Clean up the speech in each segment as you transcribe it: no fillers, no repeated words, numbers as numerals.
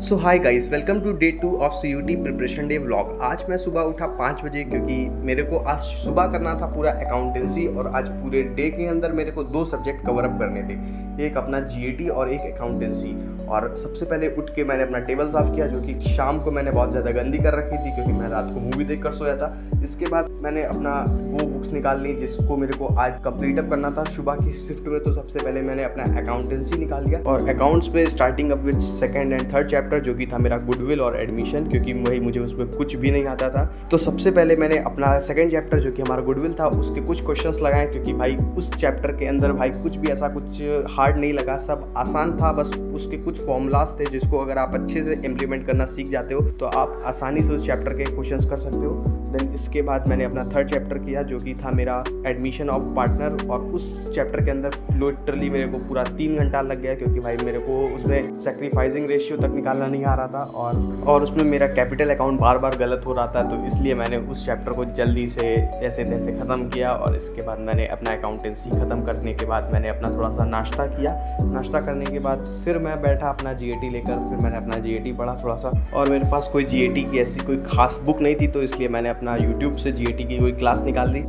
So hi guys, welcome to day 2 of CUET preparation day vlog. आज मैं सुबह उठा 5 बजे क्योंकि मेरे को आज सुबह करना था पूरा अकाउंटेंसी और आज पूरे डे के अंदर मेरे को 2 सब्जेक्ट कवर अप करने थे, एक अपना जीएटी और एक अकाउंटेंसी। और सबसे पहले उठ के मैंने अपना टेबल साफ़ किया जो कि शाम को मैंने बहुत ज़्यादा गंदी कर रखी थी क्योंकि मैं रात को मूवी देख कर सोया था। इसके बाद मैंने अपना वो बुक्स निकाल ली जिसको मेरे को आज कंप्लीट अप करना था सुबह की शिफ्ट में। तो सबसे पहले मैंने अपना अकाउंटेंसी निकाल लिया और अकाउंट्स में starting up with second and third chapter जो कि था मेरा गुडविल और एडमिशन, क्योंकि वही मुझे उसमें कुछ भी नहीं आता था। तो सबसे पहले मैंने अपना सेकंड चैप्टर जो कि हमारा गुडविल था उसके कुछ क्वेश्चंस लगाए क्योंकि भाई उस चैप्टर के अंदर भाई कुछ भी ऐसा कुछ हार्ड नहीं लगा, सब आसान था। बस उसके कुछ फॉर्मूलाज थे जिसको अगर आप अच्छे से इम्प्लीमेंट करना सीख जाते हो तो आप आसानी से उस चैप्टर के क्वेश्चंस कर सकते हो। देन इसके बाद मैंने अपना थर्ड चैप्टर किया जो कि था मेरा एडमिशन ऑफ पार्टनर, और उस चैप्टर के अंदर लिटरली मेरे को पूरा 3 घंटा लग गया क्योंकि भाई मेरे को उसमें सैक्रिफाइसिंग रेशियो तक निकालना नहीं आ रहा था और उसमें मेरा कैपिटल अकाउंट बार बार गलत हो रहा था। तो इसलिए मैंने उस चैप्टर को जल्दी से जैसे तैसे ख़त्म किया। और इसके बाद मैंने अपना अकाउंटेंसी ख़त्म करने के बाद मैंने अपना थोड़ा सा नाश्ता किया। नाश्ता करने के बाद फिर मैं बैठा अपना जीएटी लेकर, फिर मैंने अपना जीएटी पढ़ा थोड़ा सा। और मेरे पास कोई जीएटी की ऐसी कोई खास बुक नहीं थी तो इसलिए मैंने अपना यूट्यूब से जीएटी की कोई क्लास निकाल ली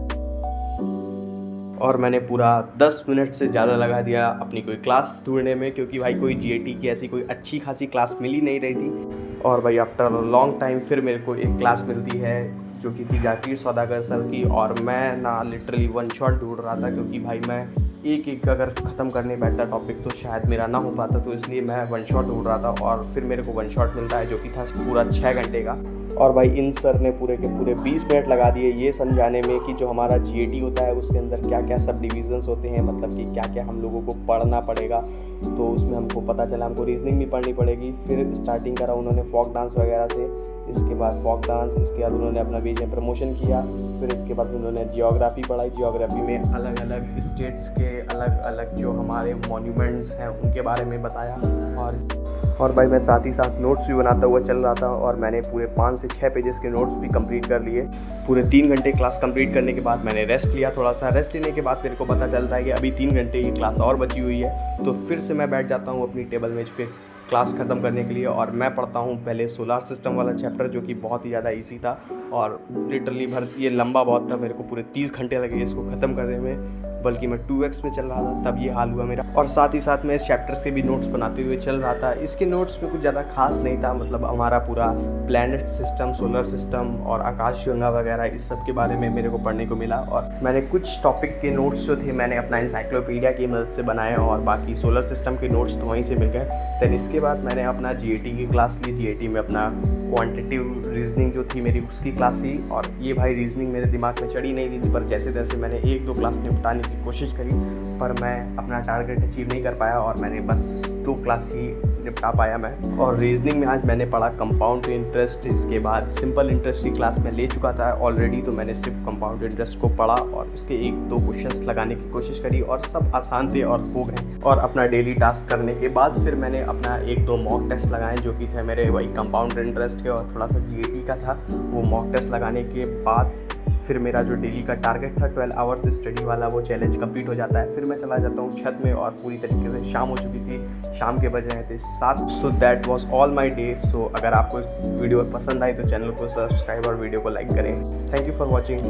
और मैंने पूरा 10 मिनट से ज़्यादा लगा दिया अपनी कोई क्लास ढूंढने में क्योंकि भाई कोई जीएटी की ऐसी कोई अच्छी खासी क्लास मिल ही नहीं रही थी। और भाई आफ्टर लॉन्ग टाइम फिर मेरे को एक क्लास मिलती है जो कि थी जाकिर सौदागर सर की। और मैं ना लिटरली वन शॉट ढूंढ रहा था क्योंकि भाई मैं एक अगर ख़त्म करने बैठता टॉपिक तो शायद मेरा ना हो पाता, तो इसलिए मैं वन शॉट ढूंढ रहा था। और फिर मेरे को वन शॉट मिलता है जो कि था पूरा 6 घंटे का। और भाई इन सर ने पूरे के पूरे 20 मिनट लगा दिए ये समझाने में कि जो हमारा जीएटी होता है उसके अंदर क्या क्या सब डिविजन्स होते हैं, मतलब कि क्या क्या हम लोगों को पढ़ना पड़ेगा। तो उसमें हमको पता चला हमको रीजनिंग भी पढ़नी पड़ेगी। फिर स्टार्टिंग करा उन्होंने फोक डांस वगैरह से, इसके बाद फोक डांस, इसके बाद उन्होंने अपना बीच में प्रमोशन किया। फिर इसके बाद उन्होंने जियोग्राफी पढ़ाई। जियोग्राफी में अलग अलग स्टेट्स के अलग अलग जो हमारे मॉन्यूमेंट्स हैं उनके बारे में बताया। और भाई मैं साथ ही साथ नोट्स भी बनाता हुआ चल रहा था और मैंने पूरे 5 से 6 पेजेस के नोट्स भी कंप्लीट कर लिए। पूरे 3 घंटे क्लास कंप्लीट करने के बाद मैंने रेस्ट लिया। थोड़ा सा रेस्ट लेने के बाद मेरे को पता चलता है कि अभी 3 घंटे की क्लास और बची हुई है। तो फिर से मैं बैठ जाता हूँ अपनी टेबल मेज पे क्लास ख़त्म करने के लिए और मैं पढ़ता हूँ पहले सोलार सिस्टम वाला चैप्टर जो कि बहुत ही ज़्यादा इजी था और लिटरली ये लंबा बहुत था, मेरे को पूरे 30 घंटे लगे इसको ख़त्म करने में, बल्कि मैं 2x में चल रहा था तब ये हाल हुआ मेरा। और साथ ही साथ मैं इस चैप्टर्स के भी नोट्स बनाते हुए चल रहा था। इसके नोट्स में कुछ ज़्यादा खास नहीं था, मतलब हमारा पूरा प्लैनेट सिस्टम, सोलर सिस्टम और आकाशगंगा वगैरह इस सब के बारे में मेरे को पढ़ने को मिला। और मैंने कुछ टॉपिक के नोट्स जो थे मैंने अपना इंसाइक्लोपीडिया की मदद से बनाए और बाकी सोलर सिस्टम के नोट्स तो वहीं से मिल गए। देन इसके बाद मैंने अपना जीएटी की क्लास ली। जीएटी में अपना क्वांटिटेटिव रीजनिंग जो थी मेरी उसकी क्लास ली। और ये भाई रीजनिंग मेरे दिमाग में चढ़ी नहीं रही थी, पर जैसे तैसे मैंने 1-2 क्लास निपटाने की कोशिश करी, पर मैं अपना टारगेट अचीव नहीं कर पाया और मैंने बस 2 क्लास ही निपटा पाया मैं। और रीजनिंग में आज मैंने पढ़ा कंपाउंड इंटरेस्ट। इसके बाद सिंपल इंटरेस्ट की क्लास में ले चुका था ऑलरेडी, तो मैंने सिर्फ कंपाउंड इंटरेस्ट को पढ़ा और इसके 1-2 क्वेश्चंस लगाने की कोशिश करी और सब आसान थे और हो गए। और अपना डेली टास्क करने के बाद फिर मैंने अपना 1-2 मॉक टेस्ट लगाए जो कि थे मेरे वही कंपाउंड इंटरेस्ट के और थोड़ा सा जीएटी का था। वो मॉक टेस्ट लगाने के बाद फिर मेरा जो डेली का टारगेट था 12 आवर्स स्टडी वाला वो चैलेंज कंप्लीट हो जाता है। फिर मैं चला जाता हूँ छत में और पूरी तरीके से शाम हो चुकी थी, शाम के बज रहे थे 7। So that was all my day. सो अगर आपको वीडियो पसंद आई तो चैनल को सब्सक्राइब और वीडियो को लाइक करें। Thank you for watching.